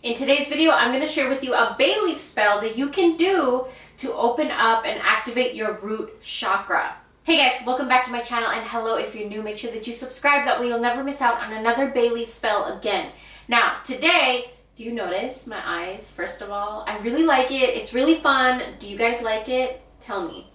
In today's video, I'm going to share with you a bay leaf spell that you can do to open up and activate your root chakra. Hey guys, welcome back to my channel, and hello if you're new, make sure that you subscribe, that way you'll never miss out on another bay leaf spell again. Now, today, do you notice my eyes, first of all? I really like it. It's really fun. Do you guys like it? Tell me.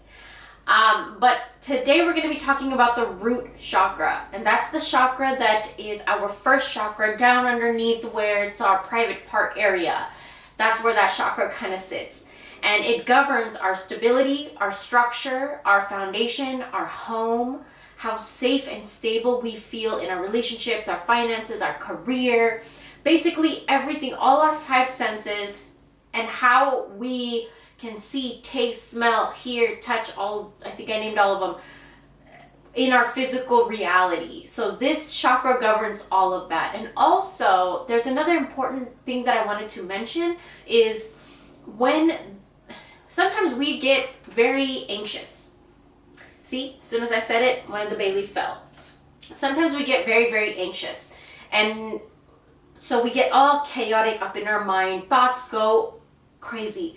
But today we're going to be talking about the root chakra, and that's the chakra that is our first chakra down underneath where it's our private part area. That's where that chakra kind of sits, and it governs our stability, our structure, our foundation, our home, how safe and stable we feel in our relationships, our finances, our career, basically everything, all our five senses, and how we can see, taste, smell, hear, touch, all, I think I named all of them, in our physical reality. So this chakra governs all of that. And also, there's another important thing that I wanted to mention is when sometimes we get very anxious. See, as soon as I said it, one of the bay leaf fell. Sometimes we get very, very anxious. And so we get all chaotic up in our mind. Thoughts go crazy.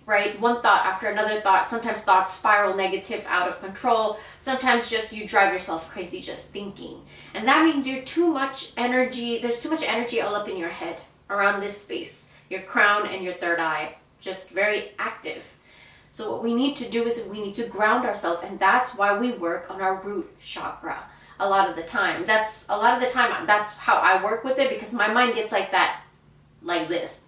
Right? One thought after another thought. Sometimes thoughts spiral negative, out of control. Sometimes just you drive yourself crazy just thinking. And that means you're too much energy. There's too much energy all up in your head around this space. Your crown and your third eye. Just very active. So what we need to do is we need to ground ourselves. And that's why we work on our root chakra a lot of the time. That's how I work with it, because my mind gets like that, like this.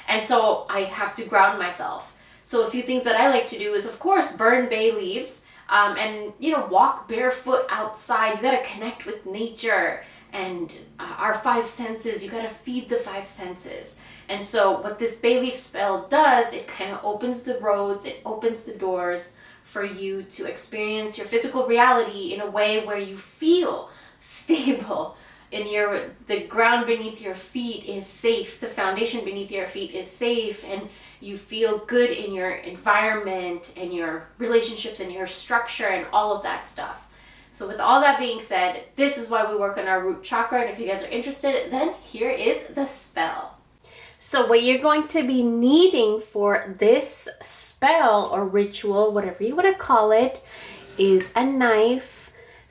And so I have to ground myself. So a few things that I like to do is, of course, burn bay leaves and, walk barefoot outside. You got to connect with nature and our five senses. You got to feed the five senses. And so what this bay leaf spell does, it kind of opens the roads, it opens the doors for you to experience your physical reality in a way where you feel stable. The ground beneath your feet is safe, the foundation beneath your feet is safe, and you feel good in your environment and your relationships and your structure and all of that stuff. So with all that being said, this is why we work on our root chakra, and if you guys are interested, then here is the spell. So what you're going to be needing for this spell or ritual, whatever you want to call it, is a knife.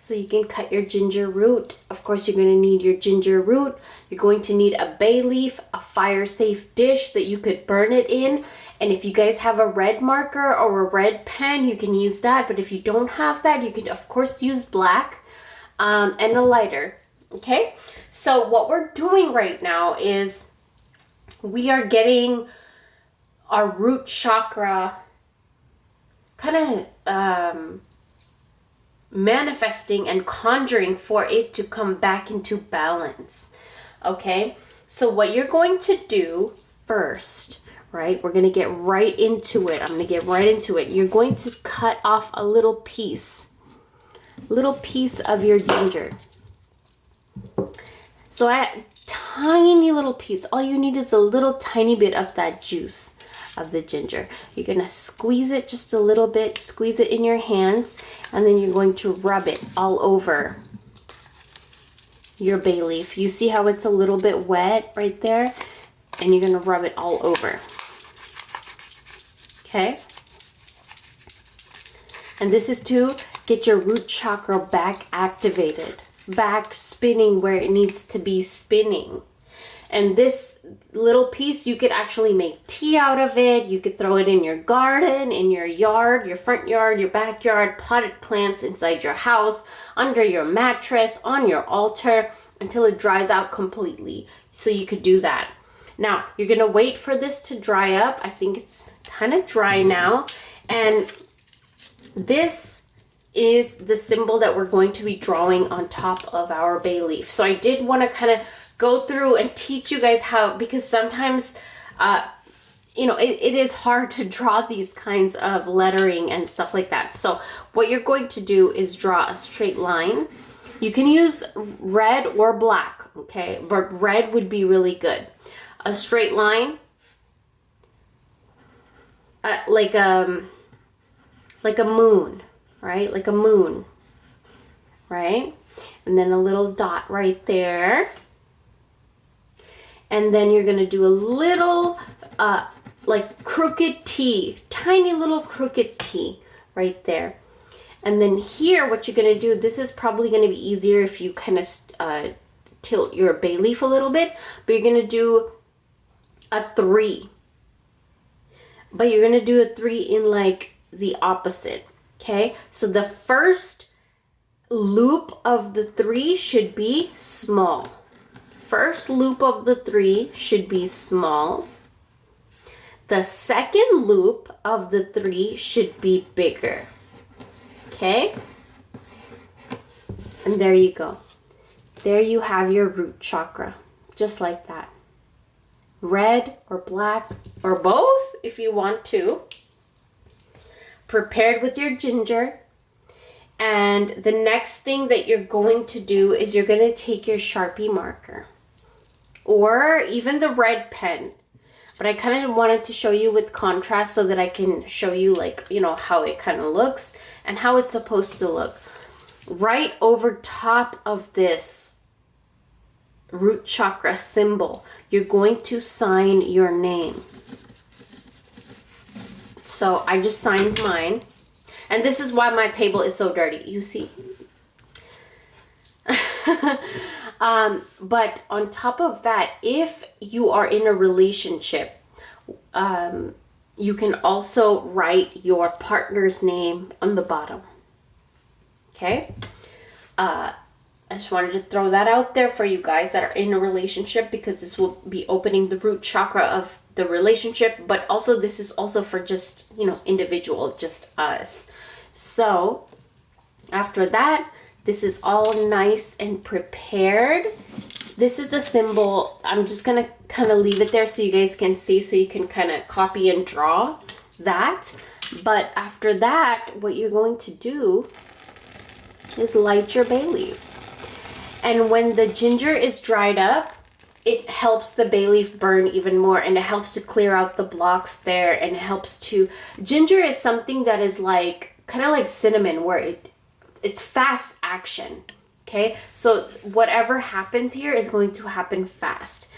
So you can cut your ginger root. Of course, you're going to need your ginger root. You're going to need a bay leaf, a fire-safe dish that you could burn it in. And if you guys have a red marker or a red pen, you can use that. But if you don't have that, you can, of course, use black and a lighter. Okay? So what we're doing right now is we are getting our root chakra kind of manifesting and conjuring for it to come back into balance. Okay, so what you're going to do first, right, we're going to get right into it. I'm going to get right into it. You're going to cut off a little piece of your ginger. So tiny little piece. All you need is a little tiny bit of that juice of the ginger. You're going to squeeze it just a little bit, squeeze it in your hands, and then you're going to rub it all over your bay leaf. You see how it's a little bit wet right there? And you're going to rub it all over. Okay? And this is to get your root chakra back activated, back spinning where it needs to be spinning. And this little piece, you could actually make tea out of it. You could throw it in your garden, in your yard, your front yard, your backyard, potted plants inside your house, under your mattress, on your altar, until it dries out completely. So you could do that. Now, you're going to wait for this to dry up. I think it's kind of dry now. And this is the symbol that we're going to be drawing on top of our bay leaf. So I did want to kind of go through and teach you guys how, because sometimes, it is hard to draw these kinds of lettering and stuff like that. So what you're going to do is draw a straight line. You can use red or black, okay? But red would be really good. A straight line, like a moon, right? Like a moon, right? And then a little dot right there. And then you're gonna do a little like crooked T, tiny little crooked T right there. And then here, what you're gonna do, this is probably gonna be easier if you kind of tilt your bay leaf a little bit, but you're gonna do a 3. But you're gonna do a 3 in like the opposite, okay? So the first loop of the 3 should be small. First loop of the 3 should be small. The second loop of the 3 should be bigger. Okay? And there you go. There you have your root chakra. Just like that. Red or black or both if you want to. Prepared with your ginger. And the next thing that you're going to do is you're going to take your Sharpie marker. Or even the red pen. But I kind of wanted to show you with contrast so that I can show you like, you know, how it kind of looks and how it's supposed to look. Right over top of this root chakra symbol, you're going to sign your name. So I just signed mine. And this is why my table is so dirty, you see. But on top of that, if you are in a relationship, you can also write your partner's name on the bottom. Okay? I just wanted to throw that out there for you guys that are in a relationship, because this will be opening the root chakra of the relationship, but also this is also for just, you know, individual, just us. So after that, this is all nice and prepared. This is the symbol. I'm just going to kind of leave it there so you guys can see, so you can kind of copy and draw that. But after that, what you're going to do is light your bay leaf. And when the ginger is dried up, it helps the bay leaf burn even more, and it helps to clear out the blocks there, and it helps to... Ginger is something that is like, kind of like cinnamon, where it's fast action, okay? So whatever happens here is going to happen fast.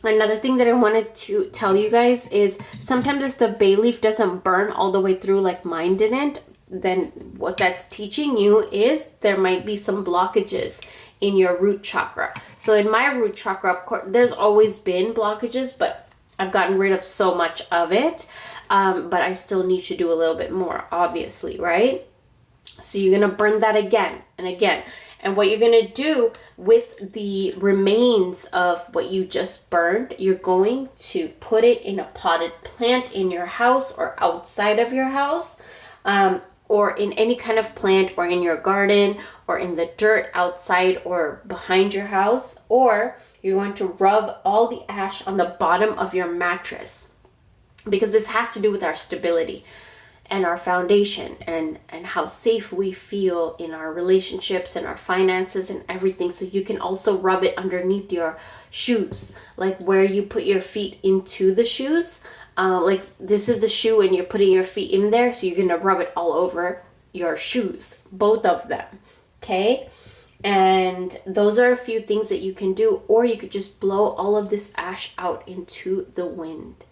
Another thing that I wanted to tell you guys is sometimes if the bay leaf doesn't burn all the way through like mine didn't, then what that's teaching you is there might be some blockages in your root chakra. So in my root chakra, of course, there's always been blockages, but I've gotten rid of so much of it. But I still need to do a little bit more, obviously, right? So you're going to burn that again and again. And what you're going to do with the remains of what you just burned, you're going to put it in a potted plant in your house or outside of your house, or in any kind of plant, or in your garden, or in the dirt outside or behind your house. Or you're going to rub all the ash on the bottom of your mattress, because this has to do with our stability and our foundation, and how safe we feel in our relationships and our finances and everything. So you can also rub it underneath your shoes, like where you put your feet into the shoes. Like this is the shoe and you're putting your feet in there, so you're gonna rub it all over your shoes, both of them, okay? And those are a few things that you can do, or you could just blow all of this ash out into the wind.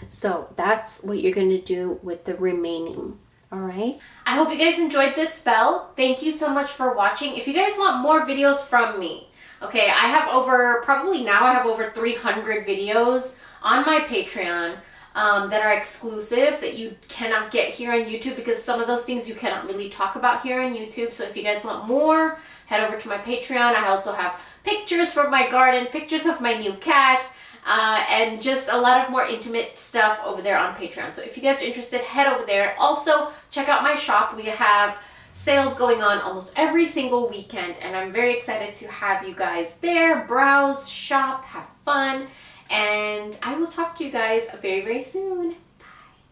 So that's what you're going to do with the remaining. All right. I hope you guys enjoyed this spell. Thank you so much for watching. If you guys want more videos from me, okay, I have over 300 videos on my Patreon that are exclusive, that you cannot get here on YouTube, because some of those things you cannot really talk about here on YouTube. So if you guys want more, head over to my Patreon. I also have pictures from my garden, pictures of my new cat, and just a lot of more intimate stuff over there on Patreon. So if you guys are interested, head over there. Also, check out my shop. We have sales going on almost every single weekend, and I'm very excited to have you guys there. Browse, shop, have fun, and I will talk to you guys very, very soon.